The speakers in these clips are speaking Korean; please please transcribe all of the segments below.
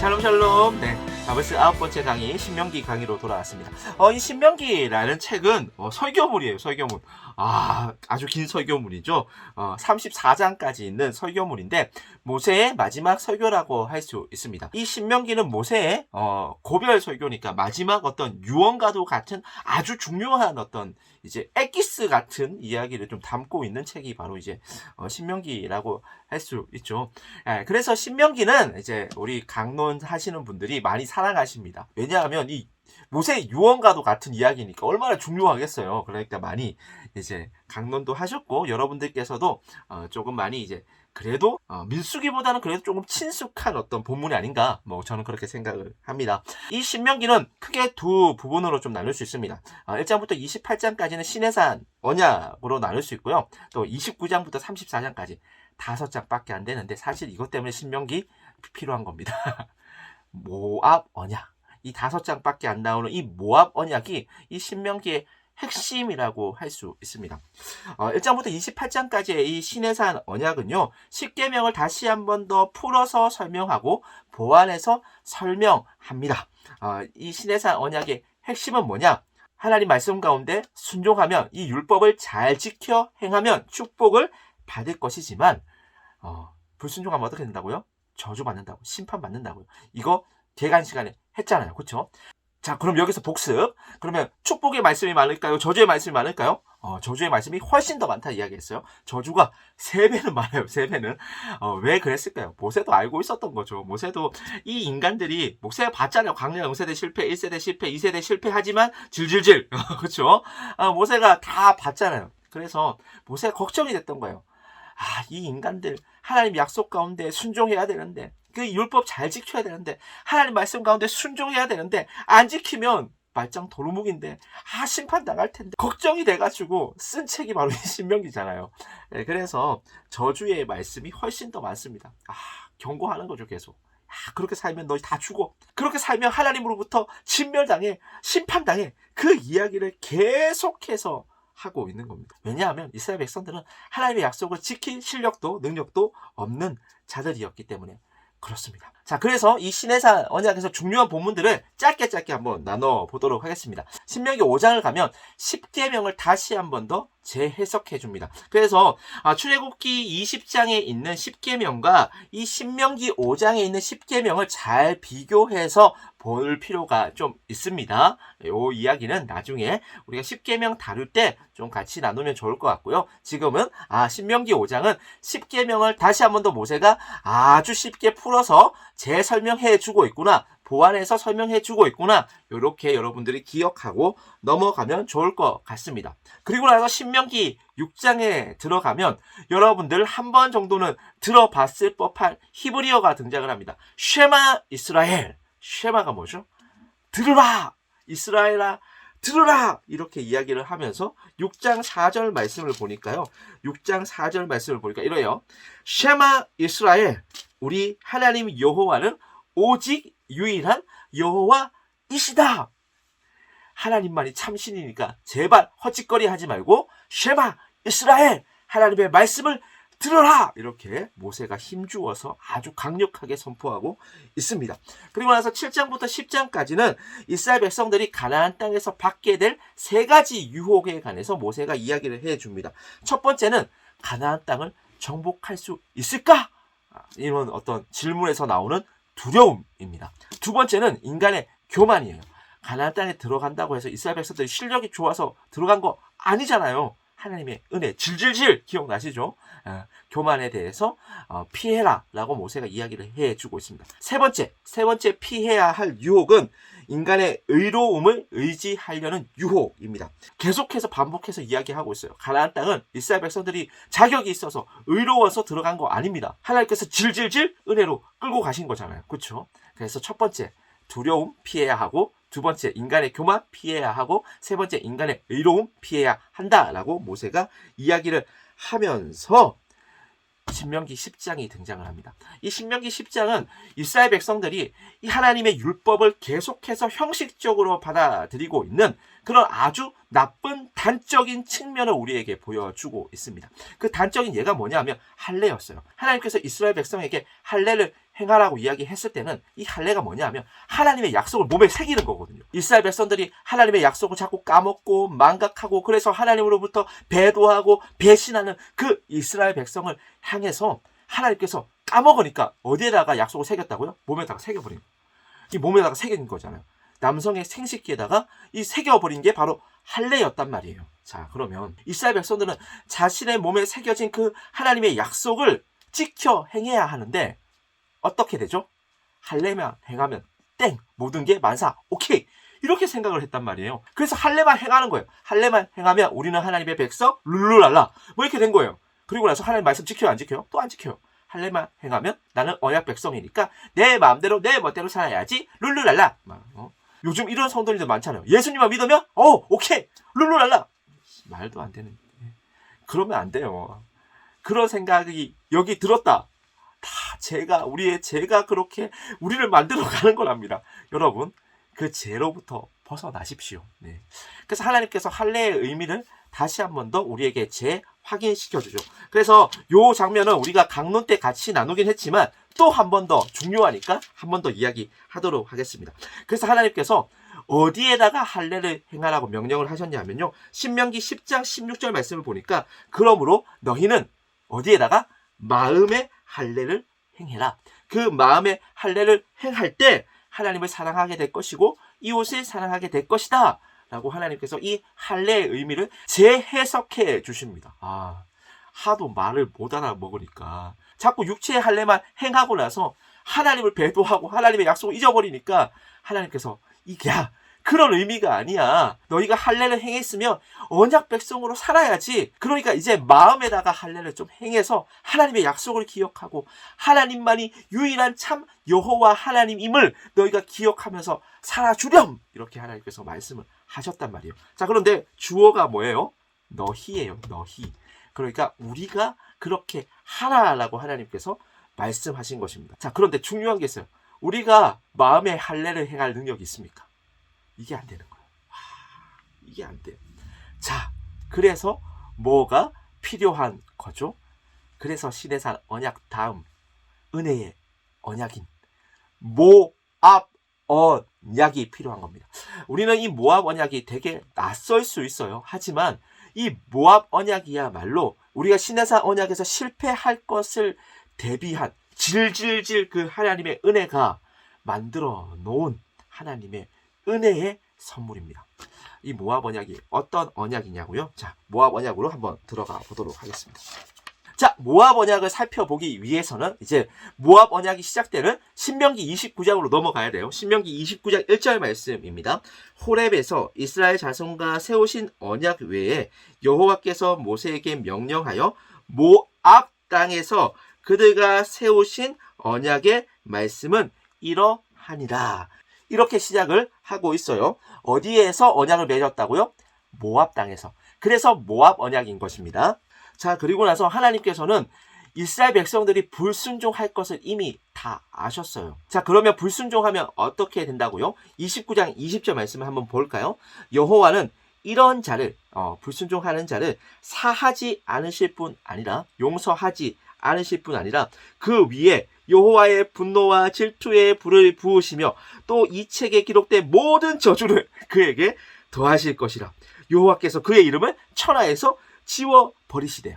샬롬 샬롬. 네, 벌써 9번째 강의 신명기 강의로 돌아왔습니다. 이 신명기라는 책은 설교물이에요. 설교물. 아주 긴 설교물이죠. 34장까지 있는 설교물인데 모세의 마지막 설교라고 할 수 있습니다. 이 신명기는 모세의 고별 설교니까 마지막 어떤 유언과도 같은 아주 중요한 어떤 이제 엑기스 같은 이야기를 좀 담고 있는 책이 바로 이제 신명기라고 할 수 있죠. 그래서 신명기는 이제 우리 강론 하시는 분들이 많이 사랑하십니다. 왜냐하면 이 모세의 유언과도 같은 이야기니까 얼마나 중요하겠어요. 그러니까 많이 이제 강론도 하셨고 여러분들께서도 조금 많이 이제 그래도 민수기보다는 그래도 조금 친숙한 어떤 본문이 아닌가 저는 그렇게 생각을 합니다. 이 신명기는 크게 두 부분으로 좀 나눌 수 있습니다. 1장부터 28장까지는 시내산 언약으로 나눌 수 있고요. 또 29장부터 34장까지 5장밖에 안 되는데 사실 이것 때문에 신명기 필요한 겁니다. 모압 언약. 이 5장밖에 안 나오는 이 모압 언약이 이 신명기의 핵심이라고 할 수 있습니다. 1장부터 28장까지의 이 시내산 언약은요. 10계명을 다시 한 번 더 풀어서 설명하고 보완해서 설명합니다. 이 시내산 언약의 핵심은 뭐냐? 하나님 말씀 가운데 순종하면 이 율법을 잘 지켜 행하면 축복을 받을 것이지만 불순종하면 어떻게 된다고요? 저주받는다고, 심판받는다고요. 이거 개간 시간에 했잖아요. 그렇죠? 자, 그럼 여기서 복습. 그러면 축복의 말씀이 많을까요? 저주의 말씀이 많을까요? 저주의 말씀이 훨씬 더 많다 이야기했어요. 저주가 3배는 많아요. 3배는. 왜 그랬을까요? 모세도 알고 있었던 거죠. 모세도 이 인간들이 모세가 봤잖아요. 광야 0세대 실패, 1세대 실패, 2세대 실패하지만 질질질. 그렇죠? 모세가 다 봤잖아요. 그래서 모세가 걱정이 됐던 거예요. 이 인간들 하나님 약속 가운데 순종해야 되는데 그 율법 잘 지켜야 되는데 하나님 말씀 가운데 순종해야 되는데 안 지키면 말짱 도루묵인데 심판 나갈 텐데 걱정이 돼가지고 쓴 책이 바로 이 신명기잖아요. 네, 그래서 저주의 말씀이 훨씬 더 많습니다. 경고하는 거죠. 계속. 그렇게 살면 너희 다 죽어. 그렇게 살면 하나님으로부터 진멸당해, 심판당해. 그 이야기를 계속해서 하고 있는 겁니다. 왜냐하면 이스라엘 백성들은 하나님의 약속을 지킬 실력도 능력도 없는 자들이었기 때문에 그렇습니다. 자, 그래서 이 시내산 언약에서 중요한 본문들을 짧게 한번 나눠보도록 하겠습니다. 신명기 5장을 가면 10계명을 다시 한 번 더 재해석해 줍니다. 그래서 출애굽기 20장에 있는 10계명과 이 신명기 5장에 있는 10계명을 잘 비교해서 볼 필요가 좀 있습니다. 이 이야기는 나중에 우리가 10계명 다룰 때 좀 같이 나누면 좋을 것 같고요. 지금은 신명기 5장은 10계명을 다시 한 번 더 모세가 아주 쉽게 풀어서 재설명해 주고 있구나. 보완해서 설명해 주고 있구나. 이렇게 여러분들이 기억하고 넘어가면 좋을 것 같습니다. 그리고 나서 신명기 6장에 들어가면 여러분들 한 번 정도는 들어봤을 법한 히브리어가 등장을 합니다. 쉐마 이스라엘. 쉐마가 뭐죠? 들으라! 이스라엘아! 들으라! 이렇게 이야기를 하면서 6장 4절 말씀을 보니까요. 6장 4절 말씀을 보니까 이래요. 쉐마 이스라엘. 우리 하나님 여호와는 오직 유일한 여호와이시다. 하나님만이 참신이니까 제발 헛짓거리 하지 말고 쉐마 이스라엘 하나님의 말씀을 들어라. 이렇게 모세가 힘주어서 아주 강력하게 선포하고 있습니다. 그리고 나서 7장부터 10장까지는 이스라엘 백성들이 가나안 땅에서 받게 될 3가지 유혹에 관해서 모세가 이야기를 해줍니다. 첫 번째는 가나안 땅을 정복할 수 있을까? 이런 어떤 질문에서 나오는 두려움입니다. 두 번째는 인간의 교만이에요. 가나안 땅에 들어간다고 해서 이스라엘 백성들이 실력이 좋아서 들어간 거 아니잖아요. 하나님의 은혜 질질질 기억나시죠? 교만에 대해서 피해라 라고 모세가 이야기를 해주고 있습니다. 세 번째 피해야 할 유혹은 인간의 의로움을 의지하려는 유혹입니다. 계속해서 반복해서 이야기하고 있어요. 가나안 땅은 이스라엘 백성들이 자격이 있어서 의로워서 들어간 거 아닙니다. 하나님께서 질질질 은혜로 끌고 가신 거잖아요. 그렇죠? 그래서 첫 번째 두려움 피해야 하고, 두 번째 인간의 교만 피해야 하고, 세 번째 인간의 의로움 피해야 한다라고 모세가 이야기를 하면서 신명기 10장이 등장을 합니다. 이 신명기 10장은 이스라엘 백성들이 이 하나님의 율법을 계속해서 형식적으로 받아들이고 있는 그런 아주 나쁜 단적인 측면을 우리에게 보여주고 있습니다. 그 단적인 예가 뭐냐 하면 할례였어요. 하나님께서 이스라엘 백성에게 할례를 행하라고 이야기했을 때는 이 할례가 뭐냐면 하나님의 약속을 몸에 새기는 거거든요. 이스라엘 백성들이 하나님의 약속을 자꾸 까먹고 망각하고 그래서 하나님으로부터 배도하고 배신하는 그 이스라엘 백성을 향해서 하나님께서 까먹으니까 어디에다가 약속을 새겼다고요? 몸에다가 새겨버린 거예요. 이 몸에다가 새긴 거잖아요. 남성의 생식기에다가 이 새겨버린 게 바로 할례였단 말이에요. 자, 그러면 이스라엘 백성들은 자신의 몸에 새겨진 그 하나님의 약속을 지켜 행해야 하는데 어떻게 되죠? 할례만 행하면 땡! 모든 게 만사! 오케이! 이렇게 생각을 했단 말이에요. 그래서 할례만 행하는 거예요. 할례만 행하면 우리는 하나님의 백성 룰루랄라 뭐 이렇게 된 거예요. 그리고 나서 하나님 말씀 지켜요? 안 지켜요? 또 안 지켜요. 할례만 행하면 나는 언약 백성이니까 내 마음대로 내 멋대로 살아야지 룰루랄라. 요즘 이런 성도님들 많잖아요. 예수님만 믿으면 오케이 룰루랄라. 말도 안 되는. 그러면 안 돼요. 그런 생각이 여기 들었다. 다 제가 그렇게 우리를 만들어가는 거랍니다. 여러분 그 죄로부터 벗어나십시오. 네. 그래서 하나님께서 할례의 의미를 다시 한 번 더 우리에게 재확인시켜주죠. 그래서 요 장면은 우리가 강론 때 같이 나누긴 했지만 또 한 번 더 중요하니까 한 번 더 이야기하도록 하겠습니다. 그래서 하나님께서 어디에다가 할례를 행하라고 명령을 하셨냐면요. 신명기 10장 16절 말씀을 보니까 그러므로 너희는 어디에다가 마음의 할례를 행해라. 그 마음의 할례를 행할 때 하나님을 사랑하게 될 것이고 이웃을 사랑하게 될 것이다. 라고 하나님께서 이 할례의 의미를 재해석해 주십니다. 하도 말을 못 알아먹으니까 자꾸 육체의 할례만 행하고 나서 하나님을 배도하고 하나님의 약속을 잊어버리니까 하나님께서 이게 그런 의미가 아니야. 너희가 할례를 행했으면 언약 백성으로 살아야지. 그러니까 이제 마음에다가 할례를 좀 행해서 하나님의 약속을 기억하고 하나님만이 유일한 참 여호와 하나님임을 너희가 기억하면서 살아주렴. 이렇게 하나님께서 말씀을 하셨단 말이에요. 자, 그런데 주어가 뭐예요? 너희예요. 너희. 그러니까 우리가 그렇게 하라라고 하나님께서 말씀하신 것입니다. 자, 그런데 중요한 게 있어요. 우리가 마음의 할례를 행할 능력이 있습니까? 이게 안 되는 거예요. 이게 안 돼요. 자, 그래서 뭐가 필요한 거죠? 그래서 시내산 언약 다음 은혜의 언약인 모압 언약이 필요한 겁니다. 우리는 이 모압 언약이 되게 낯설 수 있어요. 하지만 이 모압 언약이야말로 우리가 시내산 언약에서 실패할 것을 대비한 질질질 그 하나님의 은혜가 만들어 놓은 하나님의 은혜의 선물입니다. 이 모압 언약이 어떤 언약이냐고요? 자, 모압 언약으로 한번 들어가 보도록 하겠습니다. 자, 모압 언약을 살펴보기 위해서는 이제 모압 언약이 시작되는 신명기 29장으로 넘어가야 돼요. 신명기 29장 1절 말씀입니다. 호렙에서 이스라엘 자손과 세우신 언약 외에 여호와께서 모세에게 명령하여 모압 땅에서 그들과 세우신 언약의 말씀은 이러하니라. 이렇게 시작을 하고 있어요. 어디에서 언약을 맺었다고요? 모압 땅에서. 그래서 모압 언약인 것입니다. 자, 그리고 나서 하나님께서는 이스라엘 백성들이 불순종할 것을 이미 다 아셨어요. 자, 그러면 불순종하면 어떻게 된다고요? 29장 20절 말씀을 한번 볼까요? 여호와는 이런 자를 불순종하는 자를 사하지 않으실 뿐 아니라 용서하지 않으실 뿐 아니라 그 위에 여호와의 분노와 질투의 불을 부으시며 또 이 책에 기록된 모든 저주를 그에게 더하실 것이라. 여호와께서 그의 이름을 천하에서 지워버리시되.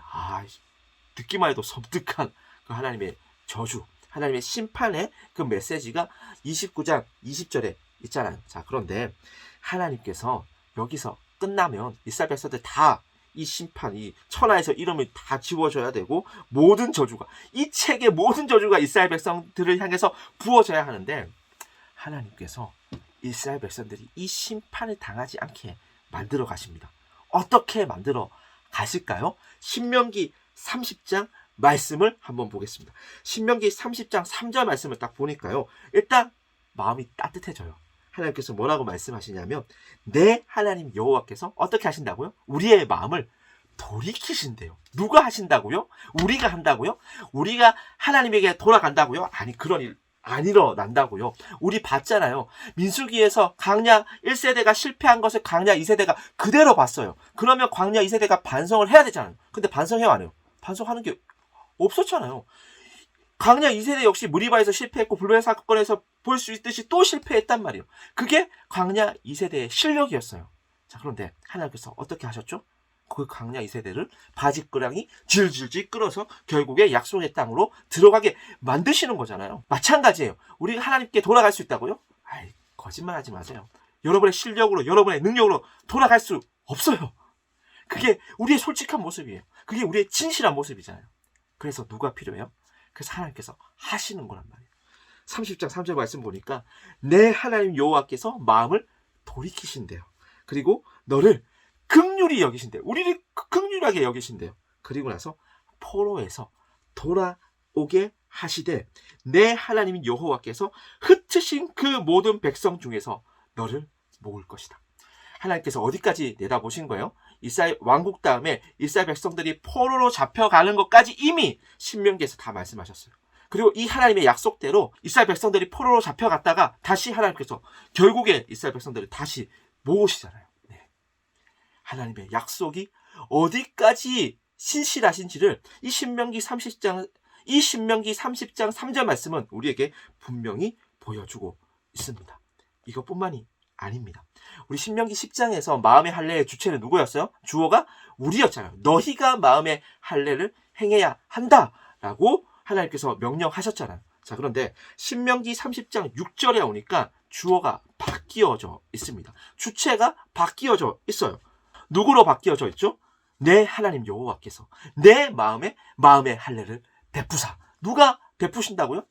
듣기만 해도 섬뜩한 그 하나님의 저주, 하나님의 심판의 그 메시지가 29장 20절에 있잖아요. 자, 그런데 하나님께서 여기서 끝나면 이스라엘 백성들 다 이 심판, 이 천하에서 이름을 다 지워줘야 되고 모든 저주가, 이 책의 모든 저주가 이스라엘 백성들을 향해서 부어져야 하는데 하나님께서 이스라엘 백성들이 이 심판을 당하지 않게 만들어 가십니다. 어떻게 만들어 가실까요? 신명기 30장 말씀을 한번 보겠습니다. 신명기 30장 3절 말씀을 딱 보니까요. 일단 마음이 따뜻해져요. 하나님께서 뭐라고 말씀하시냐면 내 하나님 여호와께서 어떻게 하신다고요? 우리의 마음을 돌이키신대요. 누가 하신다고요? 우리가 한다고요? 우리가 하나님에게 돌아간다고요? 아니, 그런 일 안 일어난다고요. 우리 봤잖아요. 민수기에서 광야 1세대가 실패한 것을 광야 2세대가 그대로 봤어요. 그러면 광야 2세대가 반성을 해야 되잖아요. 근데 반성해요, 안 해요? 반성하는 게 없었잖아요. 광야 2세대 역시 무리바에서 실패했고 불뱀 사건에서 볼 수 있듯이 또 실패했단 말이에요. 그게 광야 2세대의 실력이었어요. 자, 그런데 하나님께서 어떻게 하셨죠? 그 광야 2세대를 바지끄랑이 질질질 끌어서 결국에 약속의 땅으로 들어가게 만드시는 거잖아요. 마찬가지예요. 우리가 하나님께 돌아갈 수 있다고요? 아이, 거짓말하지 마세요. 여러분의 실력으로, 여러분의 능력으로 돌아갈 수 없어요. 그게 우리의 솔직한 모습이에요. 그게 우리의 진실한 모습이잖아요. 그래서 누가 필요해요? 그래서 하나님께서 하시는 거란 말이에요. 30장 3절 말씀 보니까 내 하나님 여호와께서 마음을 돌이키신대요. 그리고 너를 긍휼히 여기신대요. 우리를 긍휼하게 여기신대요. 그리고 나서 포로에서 돌아오게 하시되 내 하나님 여호와께서 흩으신 그 모든 백성 중에서 너를 모을 것이다. 하나님께서 어디까지 내다보신 거예요? 이스라엘 왕국 다음에 이스라엘 백성들이 포로로 잡혀가는 것까지 이미 신명기에서 다 말씀하셨어요. 그리고 이 하나님의 약속대로 이스라엘 백성들이 포로로 잡혀갔다가 다시 하나님께서 결국에 이스라엘 백성들을 다시 모으시잖아요. 네. 하나님의 약속이 어디까지 신실하신지를 이 신명기 30장 3절 말씀은 우리에게 분명히 보여주고 있습니다. 이것뿐만이 아닙니다. 우리 신명기 10장에서 마음의 할례의 주체는 누구였어요? 주어가 우리였잖아요. 너희가 마음의 할례를 행해야 한다라고 하나님께서 명령하셨잖아요. 자, 그런데 신명기 30장 6절에 오니까 주어가 바뀌어져 있습니다. 주체가 바뀌어져 있어요. 누구로 바뀌어져 있죠? 내 하나님 여호와께서 내 마음의 할례를 베푸사. 누가 베푸신다고요?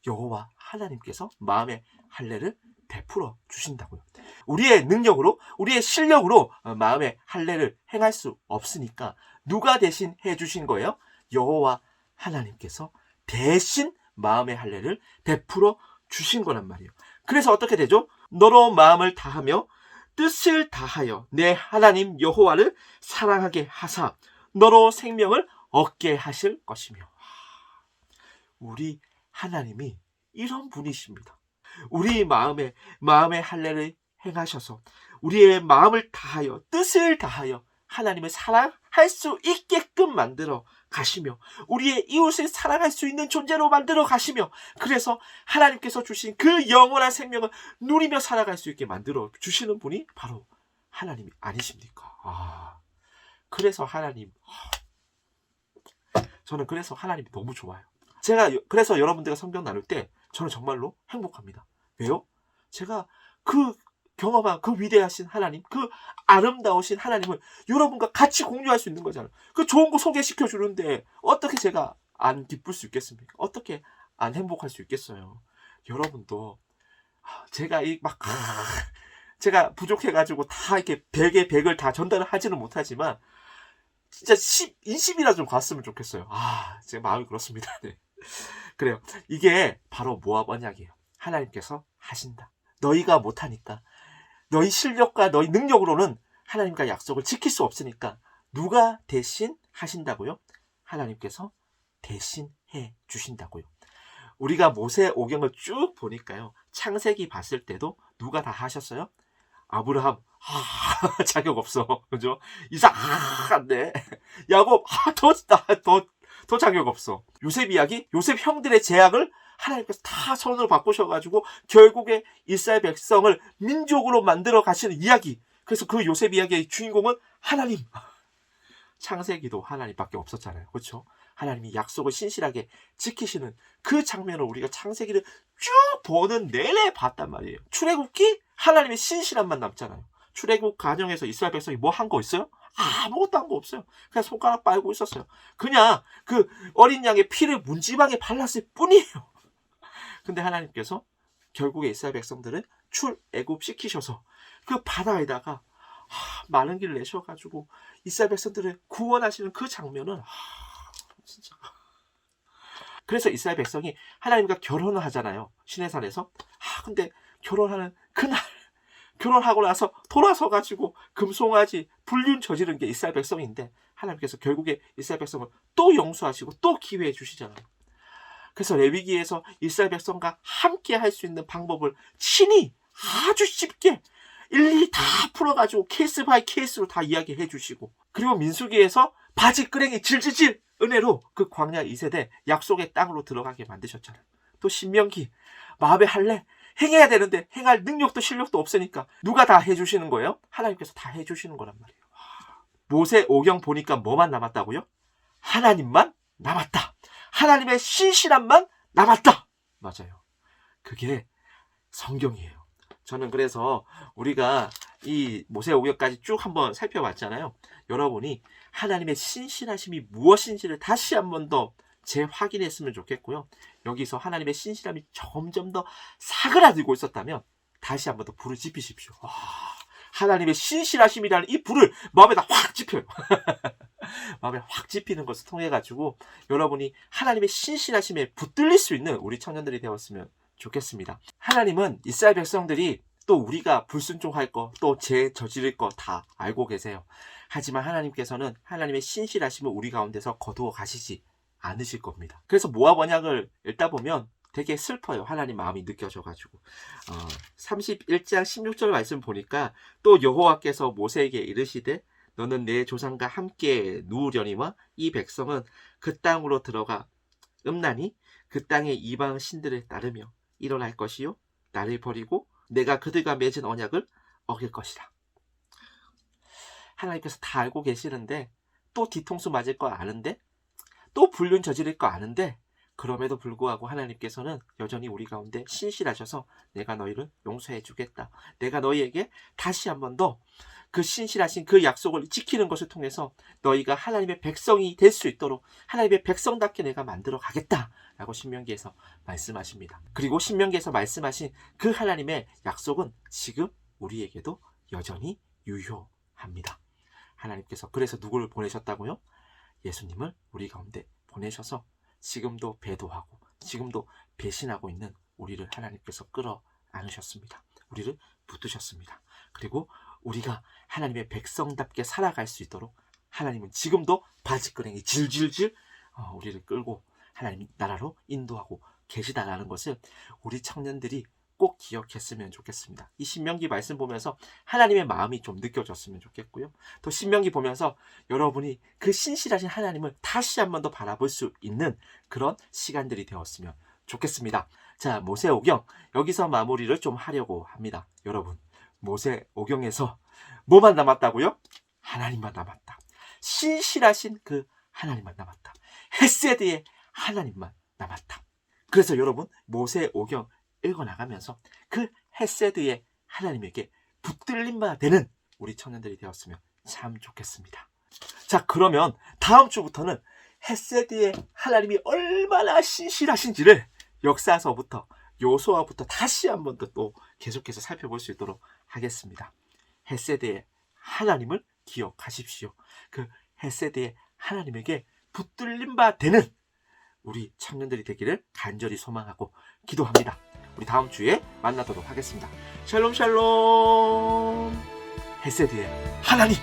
여호와 하나님께서 마음의 할례를 베풀어 주신다고요. 우리의 능력으로, 우리의 실력으로 마음의 할례를 행할 수 없으니까 누가 대신 해주신 거예요? 여호와 하나님께서 대신 마음의 할례를 베풀어 주신 거란 말이에요. 그래서 어떻게 되죠? 너로 마음을 다하며 뜻을 다하여 내 하나님 여호와를 사랑하게 하사 너로 생명을 얻게 하실 것이며. 우리 하나님이 이런 분이십니다. 우리 마음의 할례를 행하셔서 우리의 마음을 다하여 뜻을 다하여 하나님을 사랑할 수 있게끔 만들어 가시며 우리의 이웃을 사랑할 수 있는 존재로 만들어 가시며 그래서 하나님께서 주신 그 영원한 생명을 누리며 살아갈 수 있게 만들어 주시는 분이 바로 하나님이 아니십니까? 그래서 하나님, 저는 그래서 하나님이 너무 좋아요. 제가 그래서 여러분들과 성경 나눌 때 저는 정말로 행복합니다. 왜요? 제가 그 경험한 그 위대하신 하나님, 그 아름다우신 하나님을 여러분과 같이 공유할 수 있는 거잖아요. 그 좋은 거 소개시켜 주는데 어떻게 제가 안 기쁠 수 있겠습니까? 어떻게 안 행복할 수 있겠어요? 여러분도 제가 제가 부족해가지고 다 이렇게 100의 100을 다 전달을 하지는 못하지만 진짜 10, 20이라 좀 갔으면 좋겠어요. 제 마음이 그렇습니다. 네. 그래요. 이게 바로 모압 언약이에요. 하나님께서 하신다. 너희가 못하니까 너희 실력과 너희 능력으로는 하나님과 약속을 지킬 수 없으니까 누가 대신 하신다고요? 하나님께서 대신 해 주신다고요. 우리가 모세 오경을 쭉 보니까요. 창세기 봤을 때도 누가 다 하셨어요? 아브라함 자격 없어. 그죠? 이삭 네. 야곱 더 자격 없어. 요셉 이야기, 요셉 형들의 제약을 하나님께서 다 손으로 바꾸셔가지고 결국에 이스라엘 백성을 민족으로 만들어 가시는 이야기. 그래서 그 요셉 이야기의 주인공은 하나님. 창세기도 하나님밖에 없었잖아요. 그렇죠? 하나님이 약속을 신실하게 지키시는 그 장면을 우리가 창세기를 쭉 보는 내내 봤단 말이에요. 출애굽기 하나님의 신실함만 남잖아요. 출애굽 과정에서 이스라엘 백성이 뭐 한 거 있어요? 아무것도 한 거 없어요. 그냥 손가락 빨고 있었어요. 그냥 그 어린 양의 피를 문지방에 발랐을 뿐이에요. 근데 하나님께서 결국에 이스라엘 백성들은 출애굽 시키셔서 그 바다에다가 많은 길을 내셔가지고 이스라엘 백성들을 구원하시는 그 장면은 진짜. 그래서 이스라엘 백성이 하나님과 결혼을 하잖아요. 시내산에서. 근데 결혼하는 그날 결혼하고 나서 돌아서가지고 금송아지 불륜 저지른 게 이스라엘 백성인데 하나님께서 결국에 이스라엘 백성을 또 용서하시고 또 기회해 주시잖아요. 그래서 레위기에서 이스라엘 백성과 함께 할 수 있는 방법을 친히 아주 쉽게 일일이 다 풀어가지고 케이스 바이 케이스로 다 이야기해 주시고 그리고 민수기에서 바지끄랭이 질질질 은혜로 그 광야 2세대 약속의 땅으로 들어가게 만드셨잖아요. 또 신명기 마음에 할래? 행해야 되는데 행할 능력도 실력도 없으니까 누가 다 해주시는 거예요? 하나님께서 다 해주시는 거란 말이에요. 모세 오경 보니까 뭐만 남았다고요? 하나님만 남았다. 하나님의 신실함만 남았다. 맞아요. 그게 성경이에요. 저는 그래서 우리가 이 모세 오경까지 쭉 한번 살펴봤잖아요. 여러분이 하나님의 신실하심이 무엇인지를 다시 한 번 더 재확인했으면 좋겠고요. 여기서 하나님의 신실함이 점점 더 사그라들고 있었다면 다시 한 번 더 불을 지피십시오. 와, 하나님의 신실하심이라는 이 불을 마음에다 확 지펴요. 마음에 확 지피는 것을 통해 가지고 여러분이 하나님의 신실하심에 붙들릴 수 있는 우리 청년들이 되었으면 좋겠습니다. 하나님은 이스라엘 백성들이 또 우리가 불순종할 거, 또 죄 저지를 거 다 알고 계세요. 하지만 하나님께서는 하나님의 신실하심을 우리 가운데서 거두어 가시지 않으실 겁니다. 그래서 모압 언약을 읽다 보면 되게 슬퍼요. 하나님 마음이 느껴져가지고 31장 16절 말씀 보니까 또 여호와께서 모세에게 이르시되 너는 내 조상과 함께 누우려니와 이 백성은 그 땅으로 들어가 음란히 그 땅의 이방 신들을 따르며 일어날 것이요 나를 버리고 내가 그들과 맺은 언약을 어길 것이라. 하나님께서 다 알고 계시는데 또 뒤통수 맞을 거 아는데 또 불륜 저지를 거 아는데 그럼에도 불구하고 하나님께서는 여전히 우리 가운데 신실하셔서 내가 너희를 용서해 주겠다. 내가 너희에게 다시 한 번 더 그 신실하신 그 약속을 지키는 것을 통해서 너희가 하나님의 백성이 될 수 있도록 하나님의 백성답게 내가 만들어 가겠다 라고 신명기에서 말씀하십니다. 그리고 신명기에서 말씀하신 그 하나님의 약속은 지금 우리에게도 여전히 유효합니다. 하나님께서 그래서 누구를 보내셨다고요? 예수님을 우리 가운데 보내셔서 지금도 배도하고 지금도 배신하고 있는 우리를 하나님께서 끌어 안으셨습니다. 우리를 붙드셨습니다. 그리고 우리가 하나님의 백성답게 살아갈 수 있도록 하나님은 지금도 바지끄레기 질질질 우리를 끌고 하나님 나라로 인도하고 계시다라는 것을 우리 청년들이 꼭 기억했으면 좋겠습니다. 이 신명기 말씀 보면서 하나님의 마음이 좀 느껴졌으면 좋겠고요. 또 신명기 보면서 여러분이 그 신실하신 하나님을 다시 한 번 더 바라볼 수 있는 그런 시간들이 되었으면 좋겠습니다. 자, 모세 오경 여기서 마무리를 좀 하려고 합니다. 여러분, 모세 오경에서 뭐만 남았다고요? 하나님만 남았다. 신실하신 그 하나님만 남았다. 헤세드의 하나님만 남았다. 그래서 여러분, 모세 오경 읽어나가면서 그 헤세드의 하나님에게 붙들림 바 되는 우리 청년들이 되었으면 참 좋겠습니다. 자, 그러면 다음 주부터는 헤세드의 하나님이 얼마나 신실하신지를 역사서부터 요소아부터 다시 한 번 더 또 계속해서 살펴볼 수 있도록 하겠습니다. 헤세드의 하나님을 기억하십시오. 그 헤세드의 하나님에게 붙들림 바 되는 우리 청년들이 되기를 간절히 소망하고 기도합니다. 우리 다음 주에 만나도록 하겠습니다. 샬롬 샬롬. 헤세드의 하나님.